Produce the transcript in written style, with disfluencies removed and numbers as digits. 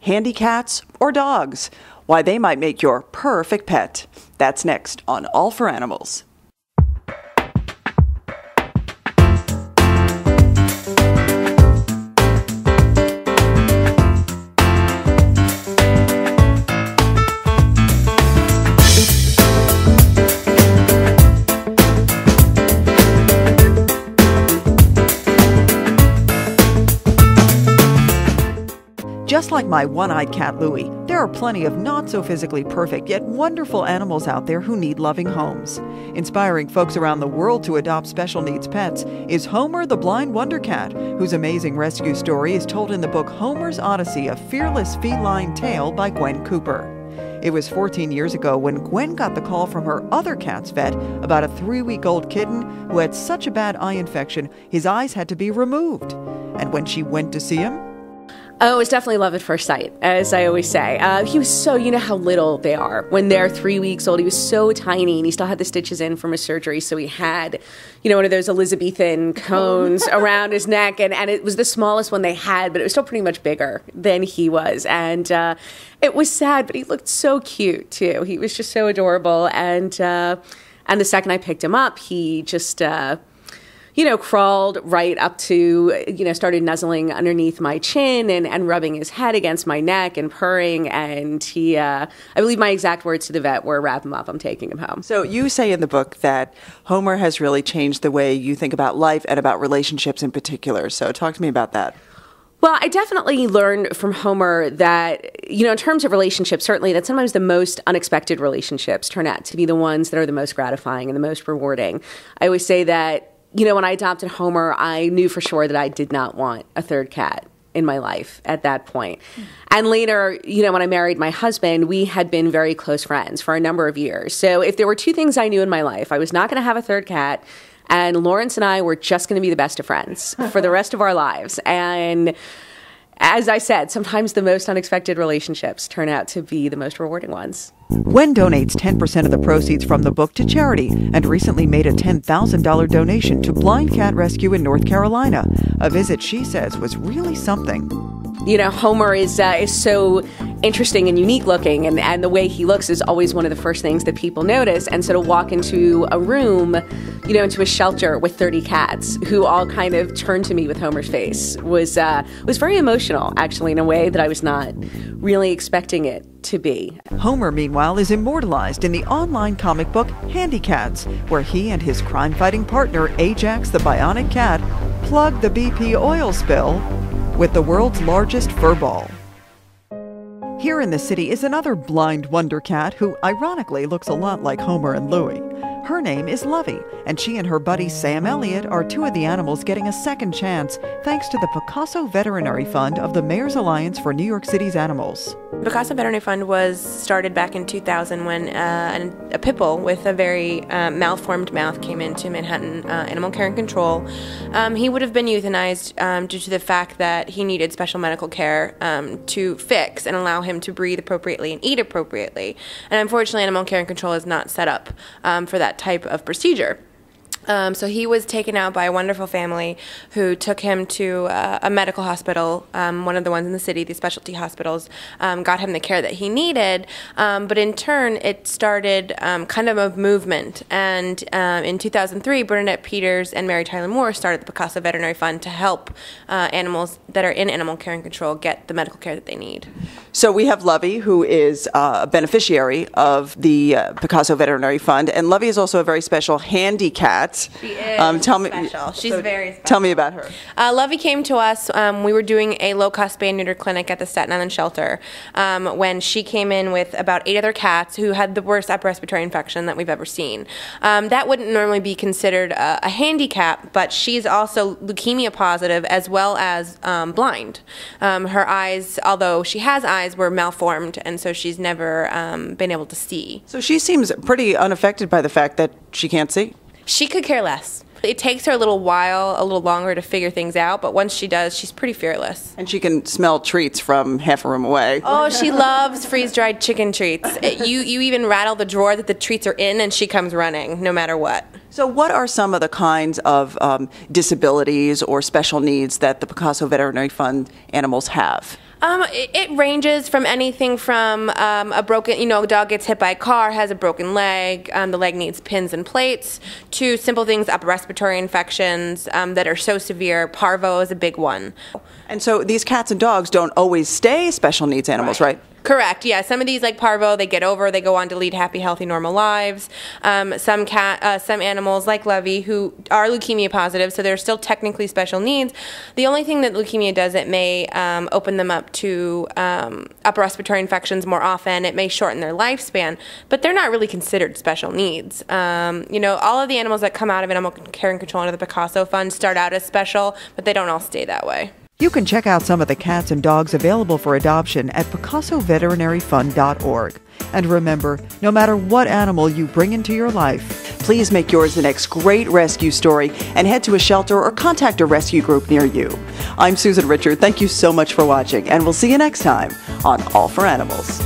Handicats, or dogs? Why they might make your perfect pet. That's next on All for Animals. Just like my one-eyed cat Louie, there are plenty of not-so-physically perfect yet wonderful animals out there who need loving homes. Inspiring folks around the world to adopt special needs pets is Homer the Blind Wonder Cat, whose amazing rescue story is told in the book Homer's Odyssey, A Fearless Feline Tale by Gwen Cooper. It was 14 years ago when Gwen got the call from her other cat's vet about a 3-week-old kitten who had such a bad eye infection his eyes had to be removed. And when she went to see him, oh, it was definitely love at first sight, as I always say. He was so, you know how little they are. When they're 3 weeks old, he was so tiny, and he still had the stitches in from a surgery, so he had, you know, one of those Elizabethan cones around his neck, and it was the smallest one they had, but it was still pretty much bigger than he was. And it was sad, but he looked so cute, too. He was just so adorable, and the second I picked him up, he just crawled right up to, started nuzzling underneath my chin and rubbing his head against my neck and purring. And he, I believe my exact words to the vet were, wrap him up, I'm taking him home. So you say in the book that Homer has really changed the way you think about life and about relationships in particular. So talk to me about that. Well, I definitely learned from Homer that, in terms of relationships, certainly that sometimes the most unexpected relationships turn out to be the ones that are the most gratifying and the most rewarding. I always say that, when I adopted Homer, I knew for sure that I did not want a third cat in my life at that point. And later, when I married my husband, we had been very close friends for a number of years. So if there were two things I knew in my life, I was not going to have a third cat, and Lawrence and I were just going to be the best of friends for the rest of our lives. And as I said, sometimes the most unexpected relationships turn out to be the most rewarding ones. Gwen donates 10% of the proceeds from the book to charity and recently made a $10,000 donation to Blind Cat Rescue in North Carolina. A visit, she says, was really something. Homer is so interesting and unique looking, and the way he looks is always one of the first things that people notice. And so to walk into a room, into a shelter with 30 cats who all kind of turned to me with Homer's face was very emotional, actually, in a way that I was not really expecting it to be. Homer, meanwhile, is immortalized in the online comic book Handicats, where he and his crime-fighting partner, Ajax the Bionic Cat, plug the BP oil spill with the world's largest fur ball. Here in the city is another blind wonder cat who ironically looks a lot like Homer and Louie. Her name is Lovey, and she and her buddy Sam Elliott are two of the animals getting a second chance thanks to the Picasso Veterinary Fund of the Mayor's Alliance for New York City's Animals. The Picasso Veterinary Fund was started back in 2000 when a pit bull with a very malformed mouth came into Manhattan Animal Care and Control. He would have been euthanized due to the fact that he needed special medical care to fix and allow him to breathe appropriately and eat appropriately. And unfortunately, Animal Care and Control is not set up for that type of procedure. So he was taken out by a wonderful family who took him to a medical hospital, one of the ones in the city, the specialty hospitals, got him the care that he needed. But in turn, it started kind of a movement. And in 2003, Bernadette Peters and Mary Tyler Moore started the Picasso Veterinary Fund to help animals that are in animal care and control get the medical care that they need. So we have Lovey, who is a beneficiary of the Picasso Veterinary Fund, and Lovey is also a very special handy cat. She is special. She's very special. Tell me about her. Lovey came to us. We were doing a low-cost spay and neuter clinic at the Staten Island shelter when she came in with about 8 other cats who had the worst upper respiratory infection that we've ever seen. That wouldn't normally be considered a handicap, but she's also leukemia positive as well as blind. Her eyes, although she has eyes, were malformed, and so she's never been able to see. So she seems pretty unaffected by the fact that she can't see. She could care less. It takes her a little longer to figure things out, but once she does, she's pretty fearless. And she can smell treats from half a room away. Oh, she loves freeze-dried chicken treats. You even rattle the drawer that the treats are in, and she comes running, no matter what. So what are some of the kinds of disabilities or special needs that the Picasso Veterinary Fund animals have? It ranges from anything from a broken, a dog gets hit by a car, has a broken leg, the leg needs pins and plates, to simple things, upper respiratory infections that are so severe. Parvo is a big one. And so these cats and dogs don't always stay special needs animals, right? Correct. Yeah. Some of these, like parvo, they get over. They go on to lead happy, healthy, normal lives. Some animals, like Levy, who are leukemia positive, so they're still technically special needs. The only thing that leukemia does, it may open them up to upper respiratory infections more often. It may shorten their lifespan, but they're not really considered special needs. All of the animals that come out of animal care and control under the Picasso Fund start out as special, but they don't all stay that way. You can check out some of the cats and dogs available for adoption at PicassoVeterinary.org. And remember, no matter what animal you bring into your life, please make yours the next great rescue story and head to a shelter or contact a rescue group near you. I'm Susan Richard. Thank you so much for watching, and we'll see you next time on All for Animals.